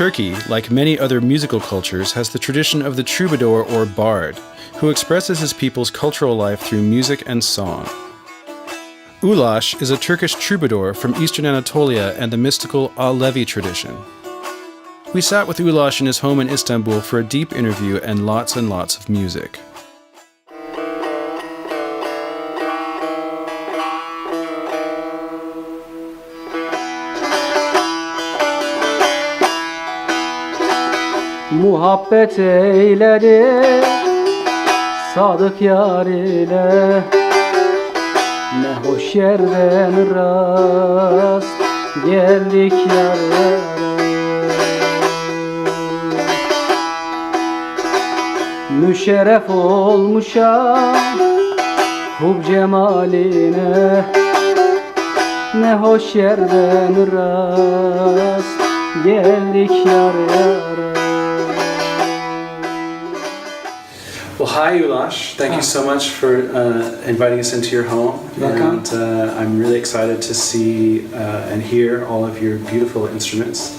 Turkey, like many other musical cultures, has the tradition of the troubadour or bard, who expresses his people's cultural life through music and song. Ulaş is a Turkish troubadour from Eastern Anatolia and the mystical Alevi tradition. We sat with Ulaş in his home in Istanbul for a deep interview and lots of music. Muhabbet eyledi sadık yar ile, ne hoş yerden rast geldik yar yar. Müşerref olmuşam hub cemaline, ne hoş yerden rast geldik yar yar. Well, hi Ulaş. Thank you so much for inviting us into your home. Welcome. And I'm really excited to see and hear all of your beautiful instruments.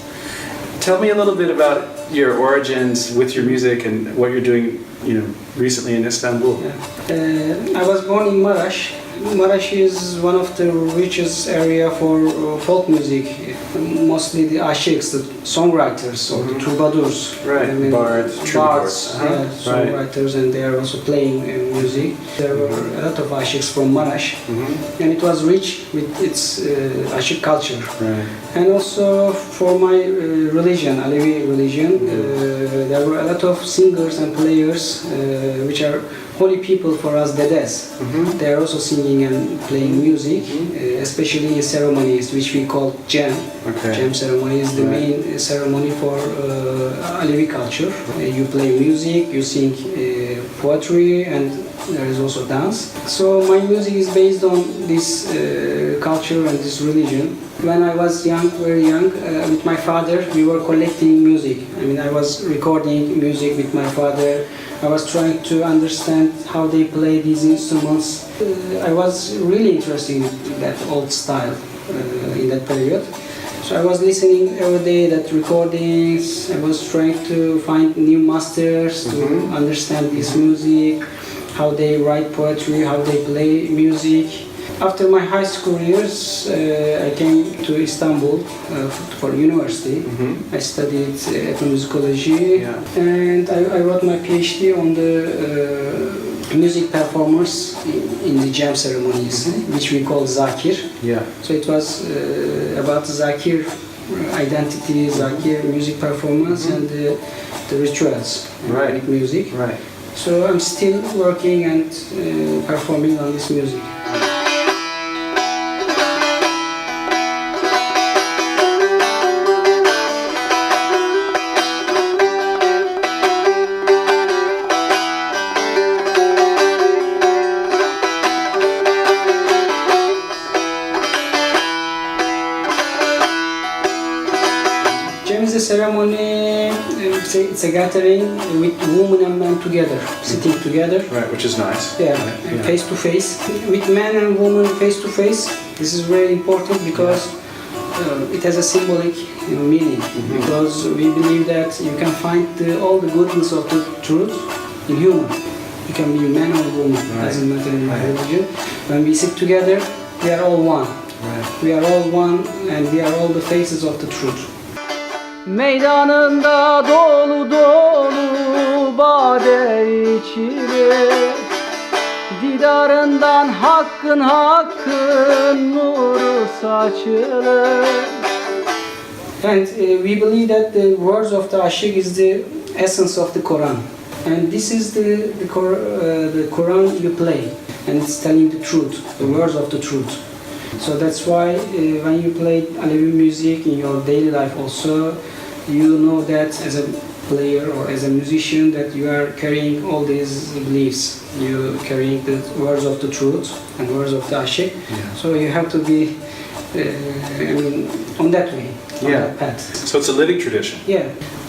Tell me a little bit about your origins with your music and what you're doing, recently in Istanbul. I was born in Maraş. Maraş is one of the richest area for folk music. Mostly the Âşıks, the songwriters or the troubadours. Right, bards, troubadours. Songwriters, and they are also playing music. There were a lot of Âşıks from Maraş, and it was rich with its Âşık culture. Right. And also for my religion, Alevi religion, there were a lot of singers and players which are holy people for us, dedes. They are also singing and playing music, especially in ceremonies which we call Jam. Okay. Jam ceremony is the main ceremony for Alevi culture. You play music, you sing poetry, and there is also dance. So my music is based on this culture and this religion. When I was young, very young, with my father, we were collecting music. I was recording music with my father. I was trying to understand how they play these instruments. I was really interested in that old style in that period. So I was listening every day that recordings. I was trying to find new masters to understand this music, how they write poetry, how they play music. After my high school years, I came to Istanbul for university. I studied ethnomusicology, and I wrote my PhD on the music performers in the jam ceremonies, which we call zakir. So it was about zakir identity, zakir music performance, and the rituals, Right. music. Right. So I'm still working and performing on this music. Jam is a ceremony, it's a gathering with women and men together, sitting together. Right, which is nice. Yeah, face to face. With men and women face to face, this is very important because it has a symbolic meaning. Because we believe that you can find all the goodness of the truth in human. You can be man or woman, doesn't matter in my religion. When we sit together, we are all one. Right. We are all one, and we are all the faces of the truth. Meydanında dolu dolu bade içilir, didarından hakkın nuru saçılır. And we believe that the words of the Âşık is the essence of the Quran. And this is the Quran you play, and it's telling the truth, the words of the truth. So that's why when you play Alevi music in your daily life also, you know that as a player or as a musician that you are carrying all these beliefs. You're carrying the words of the truth and words of the Âşık. So you have to be on that way, on that path. So it's a living tradition. Yeah.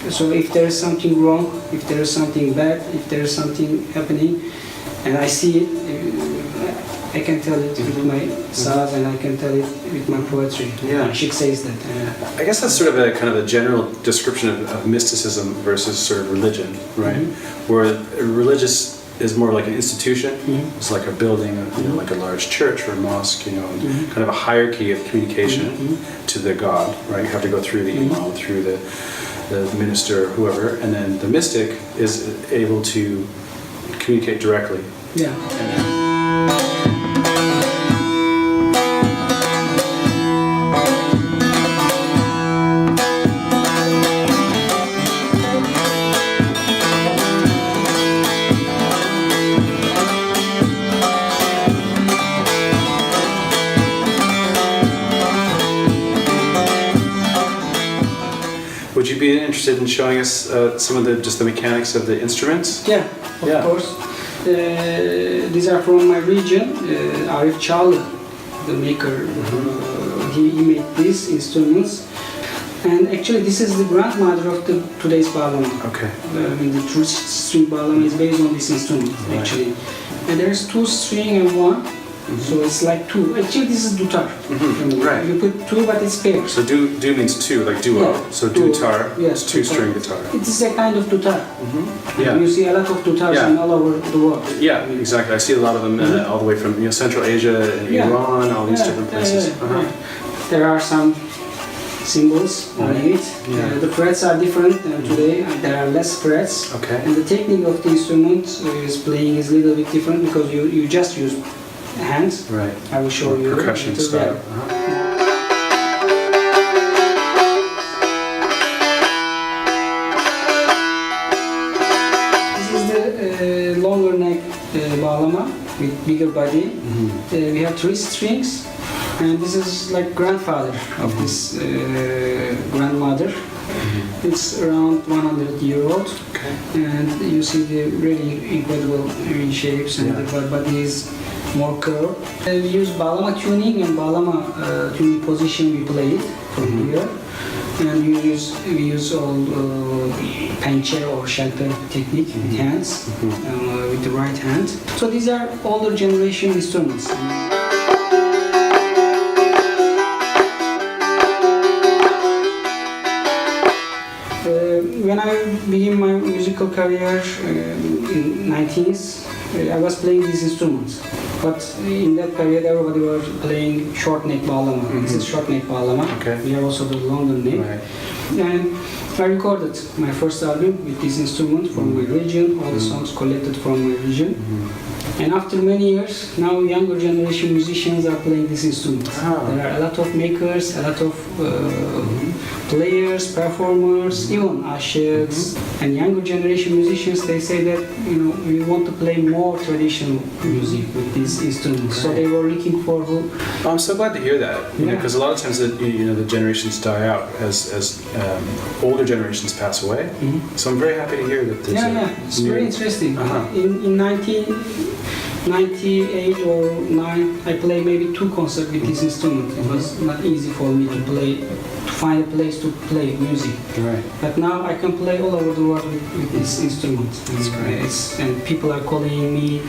So if there is something wrong, if there is something bad, if there is something happening, and I see it, I can tell it with my saz and I can tell it with my poetry. Yeah. Âşık says that. I guess that's sort of a kind of a general description of mysticism versus sort of religion, right? Where religious is more like an institution. It's like a building, you know, like a large church or a mosque, you know, kind of a hierarchy of communication to the God, right? You have to go through the imam, through the minister, whoever, and then the mystic is able to communicate directly. Yeah. Would you be interested in showing us some of the mechanics of the instruments? Yeah, of course. These are from my region. Arif Çağlı, the maker, he made these instruments. And actually, this is the grandmother of today's bağlama. Okay. The true string bağlama is based on this instrument, actually. And there's 2 string and 1. So it's like 2. Actually, this is dutar. Right. You put 2, but it's pairs. So do means 2, like duo. Yeah. So dutar is 2-string dutar. guitar. It is a kind of dutar. Yeah. You see a lot of dutars in all over the world. Yeah, exactly. I see a lot of them all the way from Central Asia and Iran, all these different places. There are some symbols on it. The frets are different than today. There are less frets. Okay. And the technique of the instrument is playing is a little bit different because you just use hands. Right. I will show you. Percussion style. This is the longer neck bağlama with bigger body. We have 3 strings, and this is like grandfather of this grandmother. It's around 100-year-old, and you see the really incredible shapes, and the body is more curved. We use bağlama tuning and bağlama tuning position. We play it from here, and we use all pençe or shelter technique with hands, with the right hand. So these are older generation instruments. When I began my musical career in 19s, I was playing these instruments. But in that period, everybody was playing short neck bağlama. This is short neck bağlama. Okay. We have also the longer neck. Right. And I recorded my first album with this instrument from my region, all the songs collected from my region. And after many years, now younger generation musicians are playing this instrument. There are a lot of makers, a lot of players, performers, even Âşık. And younger generation musicians, they say that we want to play more traditional music with these instruments. So they were looking for who. I'm so glad to hear that. Because a lot of times the generations die out as older generations pass away. So I'm very happy to hear that. It's very interesting. In 1998 or 9, I played maybe 2 concerts with this instrument. It was not easy for me to find a place to play music. Right. But now I can play all over the world with this instrument. That's great. And people are calling me,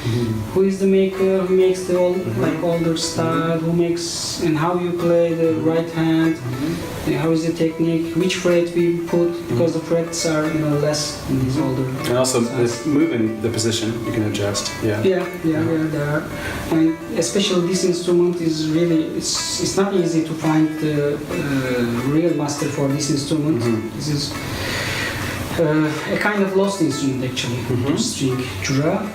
who is the maker, who makes the older style, who makes, and how you play the right hand, and how is the technique, which fret we put, because the frets are less in these older. And also with moving the position, you can adjust. Yeah, there are. And especially this instrument is really, it's not easy to find the real master for this instrument. This is a kind of lost instrument actually, string chura.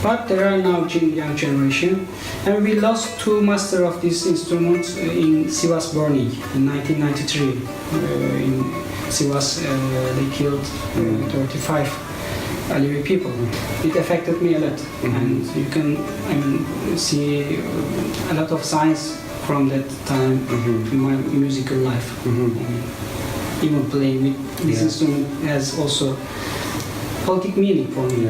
But there are now young generation, and we lost 2 masters of this instrument in Sivas burning in 1993. In Sivas, they killed 35 Alevi people. It affected me a lot, and you can see a lot of signs from that time in my musical life. Even playing with this instrument has also politic meaning for me.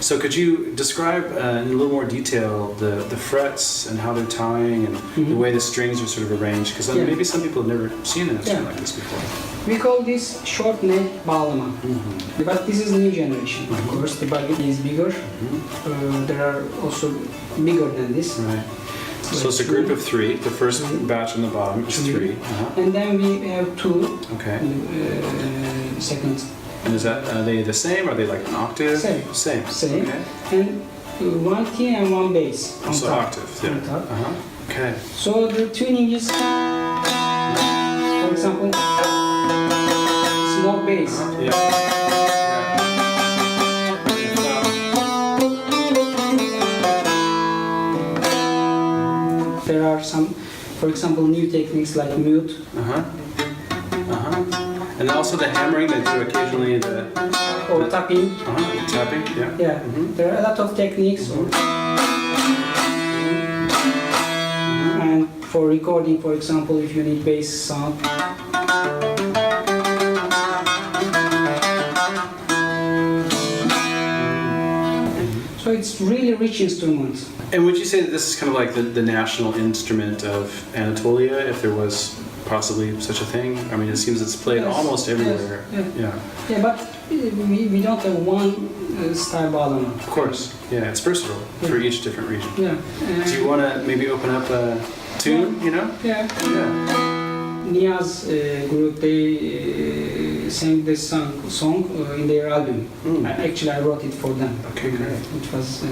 So could you describe in a little more detail the frets and how they're tying and the way the strings are sort of arranged? Because maybe some people have never seen an instrument like this before. We call this short neck bağlama. But this is new generation. Of course, the bagget is bigger. There are also bigger than this. Right. So it's a group of three. The first batch on the bottom is three. And then we have two. Okay. Second. And is that, are they the same? Are they like an octave? Same. Okay. And one T and one bass on so top. octave, yeah. On top. Okay. So the tuning is, for example, small bass. There are some, for example, new techniques like mute. And also the hammering that you occasionally or tapping. Tapping, yeah. Yeah. There are a lot of techniques. And for recording, for example, if you need bass sound. So it's really rich instrument. And would you say that this is kind of like the national instrument of Anatolia, if there was possibly such a thing? I mean, it seems it's played almost everywhere. Yeah, but we don't have one style bağlama. Of course, yeah, it's versatile for each different region. Yeah. Do you want to maybe open up a tune, you know? Yeah. Niyaz group, they sang this song in their album. Actually, I wrote it for them. Okay, great. It was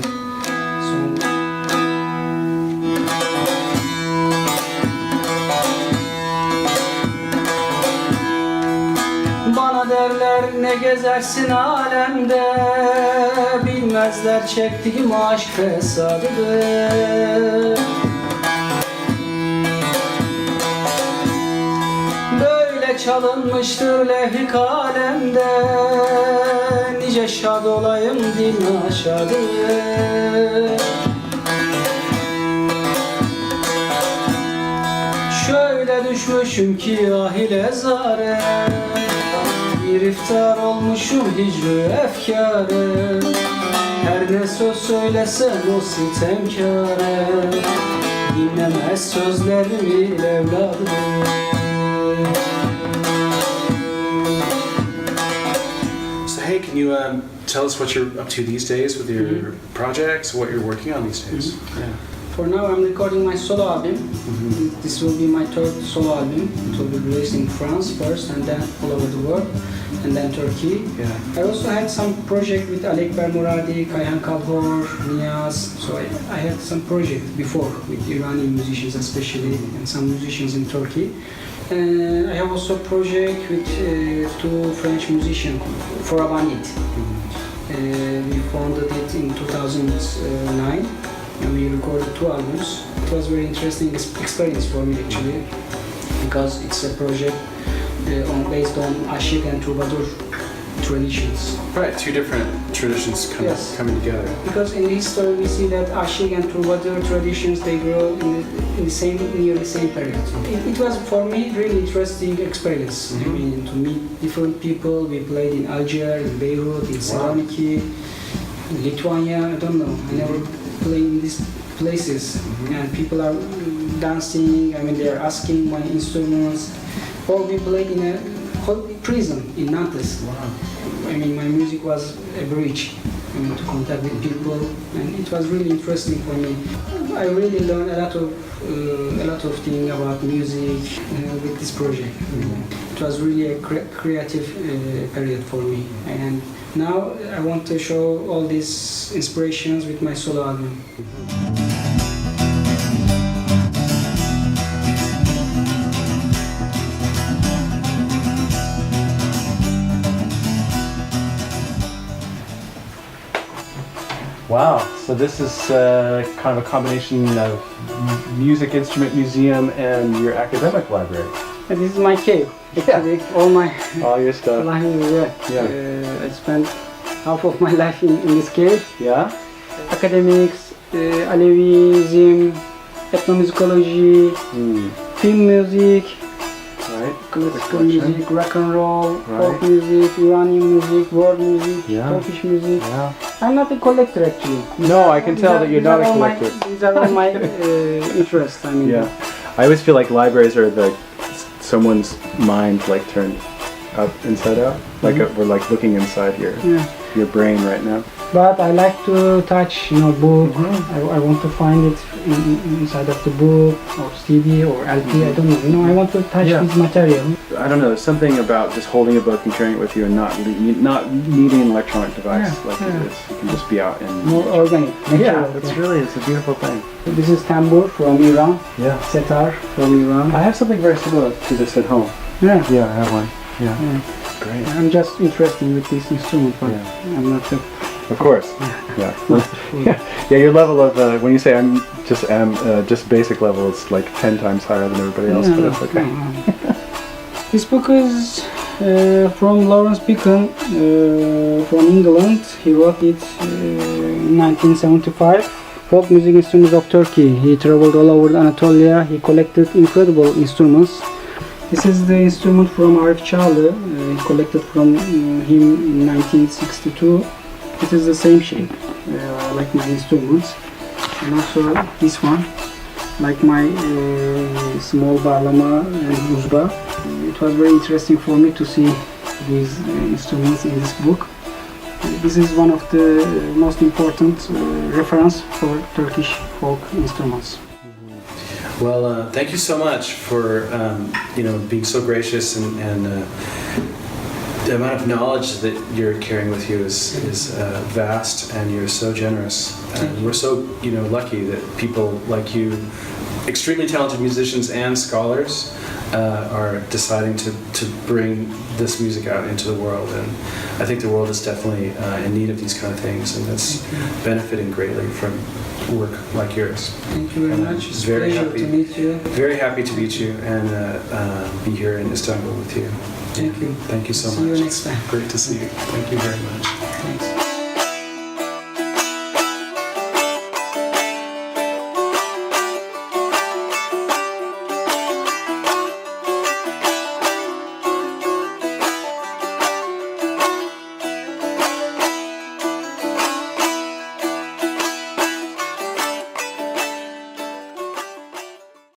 song. Bana derler ne gezersin alemde, bilmezler çektiğim aşk fesadıdır. Böyle çalınmıştır levh-i kalemde, nice şad olayım dil naşadır. Şöyle düşmüşüm ki ahile zare, giriftar olmuşum hicr-ü efkâre. Her ne söz söylesem o sitemkâre, dinlemez sözlerimi evladım. So hey, can you tell us what you're up to these days with your projects, what you're working on these days? Yeah. For now, I'm recording my solo album. This will be my third solo album. It will be released in France first, and then all over the world, and then Turkey. Yeah. I also had some project with Alekber Muradi, Kayhan Kalhor, Niyaz. So I had some project before with Iranian musicians especially, and some musicians in Turkey. I have also a project with two French musicians, for Abanit. We founded it in 2009. And we recorded two albums. It was a very interesting experience for me actually, because it's a project based on Âşık and Troubadour traditions. Right, two different traditions coming together. Because in history we see that Âşık and Troubadour traditions, they grow in the same, near the same period. It was for me really interesting experience. I mean, to meet different people. We played in Algiers, in Beirut, in Saloniki, in Lithuania. I don't know. I never playing in these places, and people are dancing. I mean, they are asking my instruments. Or we played in a prison in Nantes. Wow. I mean, my music was a bridge, I mean, to contact with people, and it was really interesting for me. I really learned a lot of things about music with this project. It was really a creative period for me, and now I want to show all these inspirations with my solo album. Wow, so this is kind of a combination of music instrument museum and your academic library. And this is my cave. Actually, all your stuff. life, I spent half of my life in this cave. Yeah? Academics, Alevism, ethnomusicology, film music, classical music, rock and roll, folk music, Iranian music, world music, Turkish music. Yeah. I'm not a collector actually. No, I can tell that you're not a collector. These are all my interests. I mean, Yeah, I always feel like libraries are like someone's mind like turned up inside out. Like we're like looking inside your brain right now. But I like to touch, book. I want to find it inside of the book or CD or LP. I don't know. I want to touch this material. I don't know. There's something about just holding a book and carrying it with you and not needing an electronic device. You can just be out and More organic, natural. It's a beautiful thing. This is tambur from Iran. Yeah. Setar from Iran. I have something very similar to this at home. Yeah. Yeah, I have one. Yeah. Great. I'm just interested with this instrument, but I'm not a... Of course. Yeah. Your level of when you say I'm just basic level, it's like 10 times higher than everybody else, but it's okay. This book is from Lawrence Beacon from England. He wrote it in 1975. Folk music instruments of Turkey. He traveled all over Anatolia. He collected incredible instruments. This is the instrument from Arif Çağlı. He collected from him in 1962. It is the same shape, like my instruments. And also this one, like my small bağlama and uzba. It was very interesting for me to see these instruments in this book. This is one of the most important reference for Turkish folk instruments. Well, thank you so much for being so gracious and the amount of knowledge that you're carrying with you is vast, and you're so generous. And we're so lucky that people like you, extremely talented musicians and scholars, are deciding to bring this music out into the world. And I think the world is definitely in need of these kind of things, and that's benefiting greatly from work like yours. Thank you very much. It's very happy to meet you. Very happy to meet you and be here in Istanbul with you. Thank you. Thank you so much. See you next time. Great to see you. Thank you very much. Thanks.